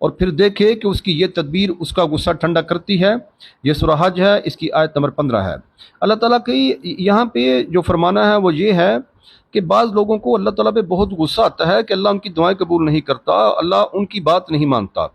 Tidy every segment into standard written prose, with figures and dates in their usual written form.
اور پھر دیکھے کہ اس کی یہ تدبیر اس کا غصہ ٹھنڈا کرتی ہے۔ یہ سورہ حج ہے، اس کی آیت نمبر 15 ہے۔ اللہ تعالیٰ کی یہاں پہ جو فرمانا ہے وہ یہ ہے کہ بعض لوگوں کو اللہ تعالیٰ پہ بہت غصہ آتا ہے کہ اللہ ان کی دعائیں قبول نہیں کرتا، اللہ ان کی بات نہیں مانتا۔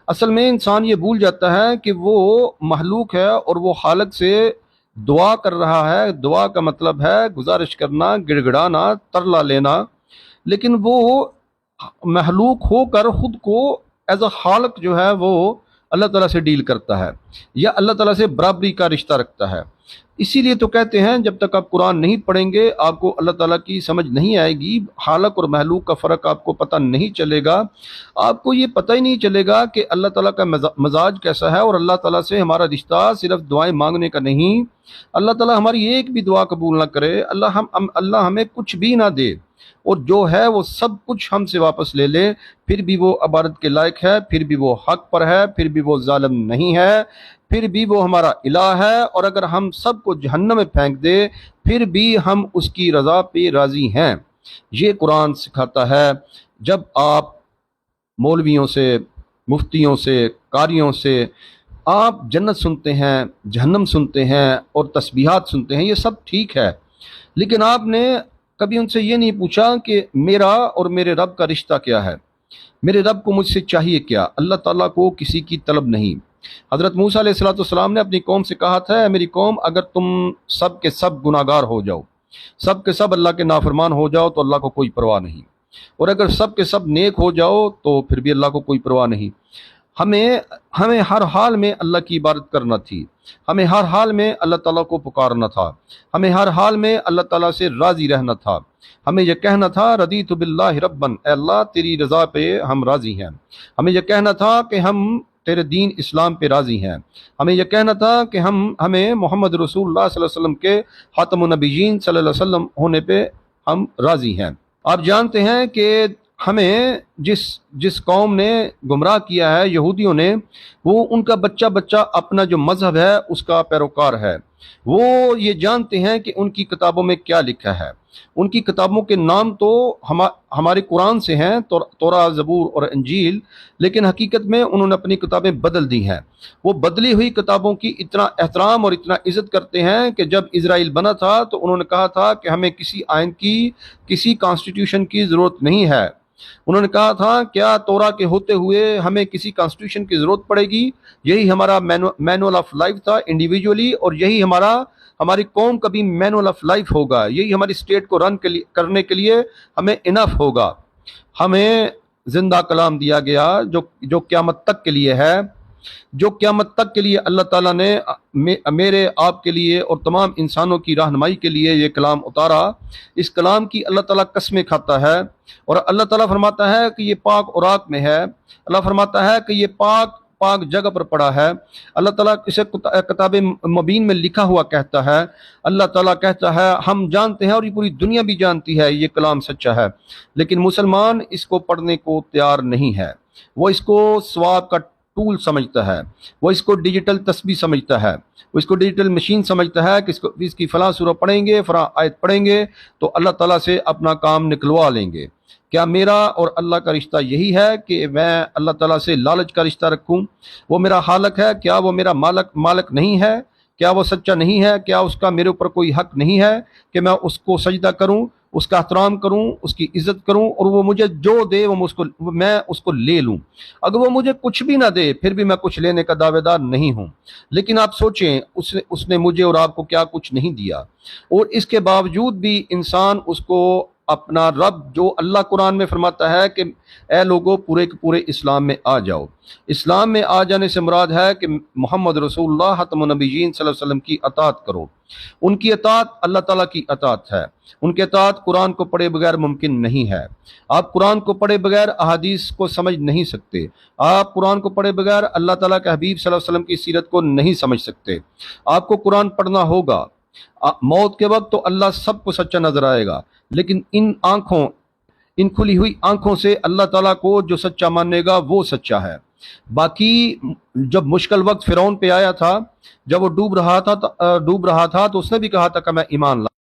اصل میں انسان یہ بھول جاتا ہے کہ وہ مخلوق ہے اور وہ خالق سے دعا کر رہا ہے۔ دعا کا مطلب ہے گزارش کرنا، گڑ گڑانا، ترلا لینا، لیکن وہ مخلوق ہو کر خود کو ایز اے خالق جو ہے وہ اللہ تعالیٰ سے ڈیل کرتا ہے یا اللہ تعالیٰ سے برابری کا رشتہ رکھتا ہے۔ اسی لیے تو کہتے ہیں جب تک آپ قرآن نہیں پڑھیں گے آپ کو اللہ تعالیٰ کی سمجھ نہیں آئے گی، خالق اور مخلوق کا فرق آپ کو پتہ نہیں چلے گا، آپ کو یہ پتہ ہی نہیں چلے گا کہ اللہ تعالیٰ کا مزاج کیسا ہے، اور اللہ تعالیٰ سے ہمارا رشتہ صرف دعائیں مانگنے کا نہیں۔ اللہ تعالیٰ ہماری ایک بھی دعا قبول نہ کرے، اللہ ہمیں کچھ بھی نہ دے اور جو ہے وہ سب کچھ ہم سے واپس لے لے، پھر بھی وہ عبادت کے لائق ہے، پھر بھی وہ حق پر ہے، پھر بھی وہ ظالم نہیں ہے، پھر بھی وہ ہمارا الہ ہے، اور اگر ہم سب کو جہنم میں پھینک دے پھر بھی ہم اس کی رضا پہ راضی ہیں۔ یہ قرآن سکھاتا ہے۔ جب آپ مولویوں سے، مفتیوں سے، قاریوں سے آپ جنت سنتے ہیں، جہنم سنتے ہیں اور تسبیحات سنتے ہیں، یہ سب ٹھیک ہے، لیکن آپ نے کبھی ان سے یہ نہیں پوچھا کہ میرا اور میرے رب کا رشتہ کیا ہے، میرے رب کو مجھ سے چاہیے کیا۔ اللہ تعالیٰ کو کسی کی طلب نہیں۔ حضرت موسیٰ علیہ السلام نے اپنی قوم سے کہا تھا، میری قوم اگر تم سب کے سب گناہگار ہو جاؤ، سب کے سب اللہ کے نافرمان ہو جاؤ تو اللہ کو کوئی پرواہ نہیں، اور اگر سب کے سب نیک ہو جاؤ تو پھر بھی اللہ کو کوئی پرواہ نہیں۔ ہمیں ہر حال میں اللہ کی عبادت کرنا تھی، ہمیں ہر حال میں اللہ تعالیٰ کو پکارنا تھا، ہمیں ہر حال میں اللہ تعالیٰ سے راضی رہنا تھا، ہمیں یہ کہنا تھا رضیت باللہ ربن، اے اللہ تیری رضا پہ ہم راضی ہیں، ہمیں یہ کہنا تھا کہ ہم تیرے دین اسلام پہ راضی ہیں، ہمیں یہ کہنا تھا کہ ہمیں محمد رسول اللہ صلی اللہ علیہ وسلم کے خاتم النبیین صلی اللہ علیہ وسلم ہونے پہ ہم راضی ہیں۔ آپ جانتے ہیں کہ ہمیں جس قوم نے گمراہ کیا ہے، یہودیوں نے، وہ ان کا بچہ اپنا جو مذہب ہے اس کا پیروکار ہے۔ وہ یہ جانتے ہیں کہ ان کی کتابوں میں کیا لکھا ہے۔ ان کی کتابوں کے نام تو ہمارے قرآن سے ہیں، تورات، زبور اور انجیل، لیکن حقیقت میں انہوں نے اپنی کتابیں بدل دی ہیں۔ وہ بدلی ہوئی کتابوں کی اتنا احترام اور اتنا عزت کرتے ہیں کہ جب اسرائیل بنا تھا تو انہوں نے کہا تھا کہ ہمیں کسی آئین کی، کسی کانسٹیٹیوشن کی ضرورت نہیں ہے۔ انہوں نے کہا تھا کیا تورا کے ہوتے ہوئے ہمیں کسی کانسٹیٹیوشن کی ضرورت پڑے گی؟ یہی ہمارا مینول آف لائف تھا انڈیویجولی، اور یہی ہماری قوم کا بھی مینول آف لائف ہوگا، یہی ہماری اسٹیٹ کو رن کرنے کے لیے ہمیں انف ہوگا۔ ہمیں زندہ کلام دیا گیا جو قیامت تک کے لیے ہے، جو قیامت تک کے لیے اللہ تعالیٰ نے میرے آپ کے لیے اور تمام انسانوں کی رہنمائی کے لیے یہ کلام اتارا۔ اس کلام کی اللہ تعالیٰ قسمیں کھاتا ہے، اور اللہ تعالیٰ فرماتا ہے کہ یہ پاک اوراق میں ہے، اللہ فرماتا ہے کہ یہ پاک جگہ پر پڑا ہے، اللہ تعالیٰ اسے کتاب مبین میں لکھا ہوا کہتا ہے۔ اللہ تعالیٰ کہتا ہے ہم جانتے ہیں اور یہ پوری دنیا بھی جانتی ہے یہ کلام سچا ہے، لیکن مسلمان اس کو پڑھنے کو تیار نہیں ہے۔ وہ اس کو ثواب کا ٹول سمجھتا ہے، وہ اس کو ڈیجیٹل تسبیح سمجھتا ہے، وہ اس کو ڈیجیٹل مشین سمجھتا ہے کہ اس کی فلاں سورہ پڑھیں گے، فلاں آیت پڑھیں گے تو اللہ تعالیٰ سے اپنا کام نکلوا لیں گے۔ کیا میرا اور اللہ کا رشتہ یہی ہے کہ میں اللہ تعالیٰ سے لالچ کا رشتہ رکھوں؟ وہ میرا خالق ہے، کیا وہ میرا مالک نہیں ہے؟ کیا وہ سچا نہیں ہے؟ کیا اس کا میرے اوپر کوئی حق نہیں ہے کہ میں اس کو سجدہ کروں، اس کا احترام کروں، اس کی عزت کروں، اور وہ مجھے جو دے میں اس کو لے لوں؟ اگر وہ مجھے کچھ بھی نہ دے پھر بھی میں کچھ لینے کا دعوے دار نہیں ہوں۔ لیکن آپ سوچیں اس نے مجھے اور آپ کو کیا کچھ نہیں دیا، اور اس کے باوجود بھی انسان اس کو اپنا رب، جو اللہ قرآن میں فرماتا ہے کہ اے لوگوں پورے کے پورے اسلام میں آ جاؤ۔ اسلام میں آ جانے سے مراد ہے کہ محمد رسول اللہ خاتم النبیین صلی اللہ علیہ وسلم کی اطاعت کرو۔ ان کی اطاعت اللہ تعالیٰ کی اطاعت ہے، ان کی اطاعت قرآن کو پڑھے بغیر ممکن نہیں ہے۔ آپ قرآن کو پڑھے بغیر احادیث کو سمجھ نہیں سکتے، آپ قرآن کو پڑھے بغیر اللہ تعالیٰ کے حبیب صلی اللہ علیہ وسلم کی سیرت کو نہیں سمجھ سکتے۔ آپ کو قرآن پڑھنا ہوگا۔ موت کے وقت تو اللہ سب کو سچا نظر آئے گا، لیکن ان کھلی ہوئی آنکھوں سے اللہ تعالیٰ کو جو سچا مانے گا وہ سچا ہے۔ باقی جب مشکل وقت فرعون پہ آیا تھا، جب وہ ڈوب رہا تھا تو اس نے بھی کہا تھا کہ میں ایمان لا